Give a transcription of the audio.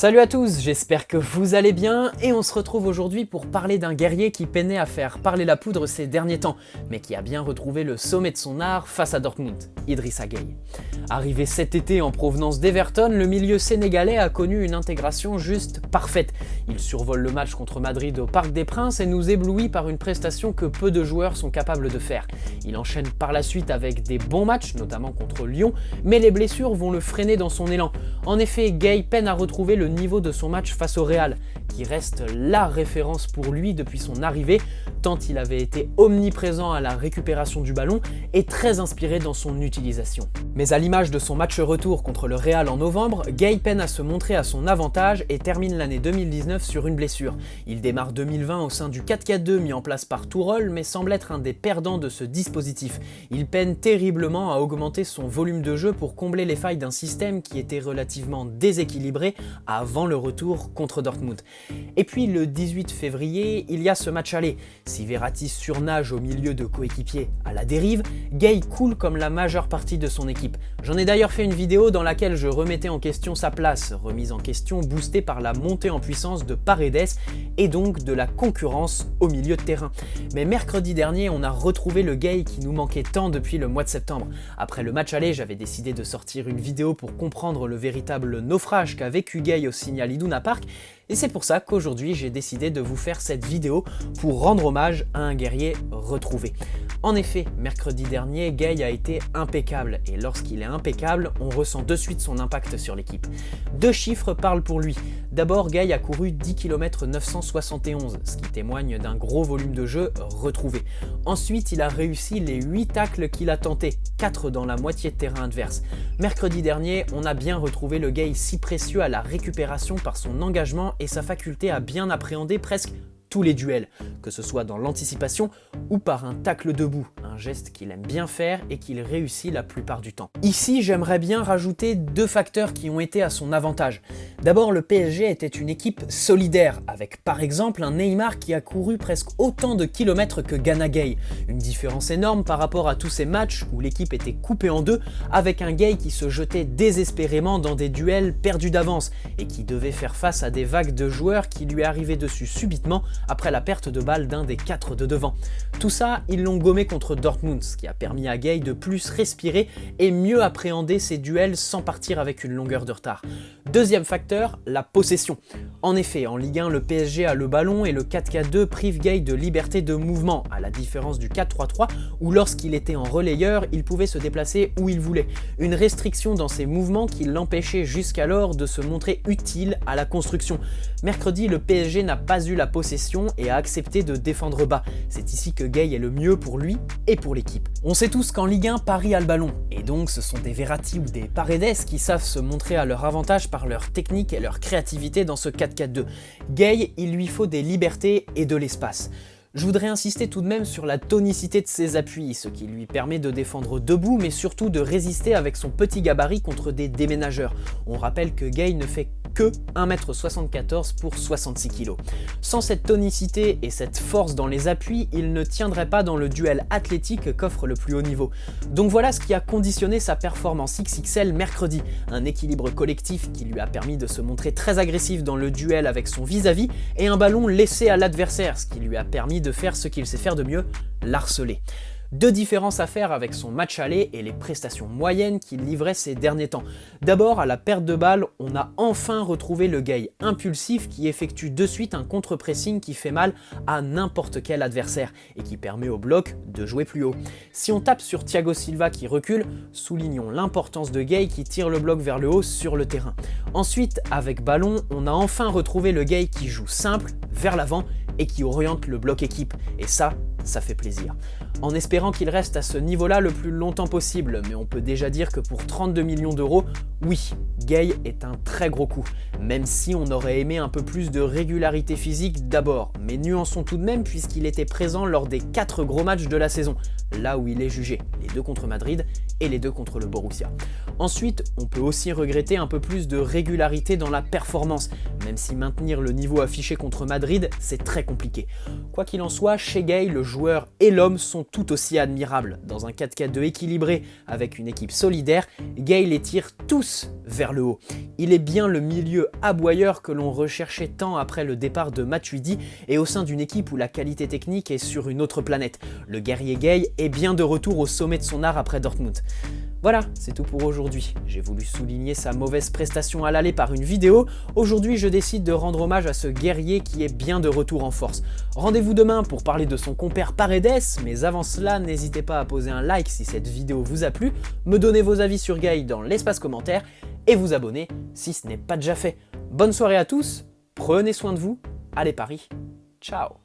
Salut à tous, j'espère que vous allez bien et on se retrouve aujourd'hui pour parler d'un guerrier qui peinait à faire parler la poudre ces derniers temps, mais qui a bien retrouvé le sommet de son art face à Dortmund, Idrissa Gueye. Arrivé cet été en provenance d'Everton, le milieu sénégalais a connu une intégration juste parfaite. Il survole le match contre Madrid au Parc des Princes et nous éblouit par une prestation que peu de joueurs sont capables de faire. Il enchaîne par la suite avec des bons matchs, notamment contre Lyon, mais les blessures vont le freiner dans son élan. En effet, Gueye peine à retrouver le niveau de son match face au Real, qui reste la référence pour lui depuis son arrivée, tant il avait été omniprésent à la récupération du ballon et très inspiré dans son utilisation. Mais à l'image de son match retour contre le Real en novembre, Gueye peine à se montrer à son avantage et termine l'année 2019 sur une blessure. Il démarre 2020 au sein du 4-4-2 mis en place par Tourol, mais semble être un des perdants de ce dispositif. Il peine terriblement à augmenter son volume de jeu pour combler les failles d'un système qui était relativement déséquilibré avant le retour contre Dortmund. Et puis le 18 février, il y a ce match aller. Si Verratti surnage au milieu de coéquipiers à la dérive, Gueye coule comme la majeure partie de son équipe. J'en ai d'ailleurs fait une vidéo dans laquelle je remettais en question sa place, remise en question boostée par la montée en puissance de Paredes et donc de la concurrence au milieu de terrain. Mais mercredi dernier, on a retrouvé le Gueye qui nous manquait tant depuis le mois de septembre. Après le match aller, j'avais décidé de sortir une vidéo pour comprendre le véritable naufrage qu'a vécu Gueye au Signal Iduna Park. Et c'est pour ça qu'aujourd'hui j'ai décidé de vous faire cette vidéo pour rendre hommage à un guerrier retrouvé. En effet, mercredi dernier, Gueye a été impeccable et lorsqu'il est impeccable, on ressent de suite son impact sur l'équipe. Deux chiffres parlent pour lui. D'abord, Gueye a couru 10 km 971, ce qui témoigne d'un gros volume de jeu retrouvé. Ensuite, il a réussi les 8 tacles qu'il a tentés, 4 dans la moitié de terrain adverse. Mercredi dernier, on a bien retrouvé le Gueye si précieux à la récupération par son engagement et sa faculté à bien appréhender presque tous les duels, que ce soit dans l'anticipation ou par un tacle debout, un geste qu'il aime bien faire et qu'il réussit la plupart du temps. Ici, j'aimerais bien rajouter deux facteurs qui ont été à son avantage. D'abord, le PSG était une équipe solidaire, avec par exemple un Neymar qui a couru presque autant de kilomètres que Gana Gueye, une différence énorme par rapport à tous ces matchs où l'équipe était coupée en deux, avec un Gueye qui se jetait désespérément dans des duels perdus d'avance et qui devait faire face à des vagues de joueurs qui lui arrivaient dessus subitement après la perte de balle d'un des 4 de devant. Tout ça, ils l'ont gommé contre Dortmund, ce qui a permis à Gueye de plus respirer et mieux appréhender ses duels sans partir avec une longueur de retard. Deuxième facteur, la possession. En effet, en Ligue 1, le PSG a le ballon et le 4-4-2 prive Gueye de liberté de mouvement, à la différence du 4-3-3 où lorsqu'il était en relayeur, il pouvait se déplacer où il voulait. Une restriction dans ses mouvements qui l'empêchait jusqu'alors de se montrer utile à la construction. Mercredi, le PSG n'a pas eu la possession et a accepté de défendre bas. C'est ici que Gueye est le mieux pour lui et pour l'équipe. On sait tous qu'en Ligue 1, Paris a le ballon, et donc ce sont des Verratti ou des Paredes qui savent se montrer à leur avantage par leur technique et leur créativité dans ce 4-4-2. Gueye, il lui faut des libertés et de l'espace. Je voudrais insister tout de même sur la tonicité de ses appuis, ce qui lui permet de défendre debout, mais surtout de résister avec son petit gabarit contre des déménageurs. On rappelle que Gueye ne fait que 1m74 pour 66 kg. Sans cette tonicité et cette force dans les appuis, il ne tiendrait pas dans le duel athlétique qu'offre le plus haut niveau. Donc voilà ce qui a conditionné sa performance XXL mercredi, un équilibre collectif qui lui a permis de se montrer très agressif dans le duel avec son vis-à-vis et un ballon laissé à l'adversaire, ce qui lui a permis de faire ce qu'il sait faire de mieux, l'harceler. Deux différences à faire avec son match aller et les prestations moyennes qu'il livrait ces derniers temps. D'abord, à la perte de balle, on a enfin retrouvé le Gueye impulsif qui effectue de suite un contre-pressing qui fait mal à n'importe quel adversaire et qui permet au bloc de jouer plus haut. Si on tape sur Thiago Silva qui recule, soulignons l'importance de Gueye qui tire le bloc vers le haut sur le terrain. Ensuite, avec ballon, on a enfin retrouvé le Gueye qui joue simple, vers l'avant et qui oriente le bloc équipe. Et ça fait plaisir. En espérant qu'il reste à ce niveau-là le plus longtemps possible, mais on peut déjà dire que pour 32 millions d'euros, oui, Gueye est un très gros coup, même si on aurait aimé un peu plus de régularité physique d'abord, mais nuançons tout de même puisqu'il était présent lors des 4 gros matchs de la saison, là où il est jugé, les 2 contre Madrid et les 2 contre le Borussia. Ensuite, on peut aussi regretter un peu plus de régularité dans la performance, même si maintenir le niveau affiché contre Madrid, c'est très compliqué. Quoi qu'il en soit, chez Gay, le joueur et l'homme sont tout aussi admirables. Dans un 4-4-2 équilibré avec une équipe solidaire, Gay les tire tous vers le haut. Il est bien le milieu aboyeur que l'on recherchait tant après le départ de Matuidi et au sein d'une équipe où la qualité technique est sur une autre planète. Le guerrier Gay est bien de retour au sommet de son art après Dortmund. Voilà, c'est tout pour aujourd'hui. J'ai voulu souligner sa mauvaise prestation à l'aller par une vidéo. Aujourd'hui, je décide de rendre hommage à ce guerrier qui est bien de retour en force. Rendez-vous demain pour parler de son compère Paredes, mais avant cela, n'hésitez pas à poser un like si cette vidéo vous a plu, me donner vos avis sur Gay dans l'espace commentaire et vous abonner si ce n'est pas déjà fait. Bonne soirée à tous, prenez soin de vous, allez Paris, ciao.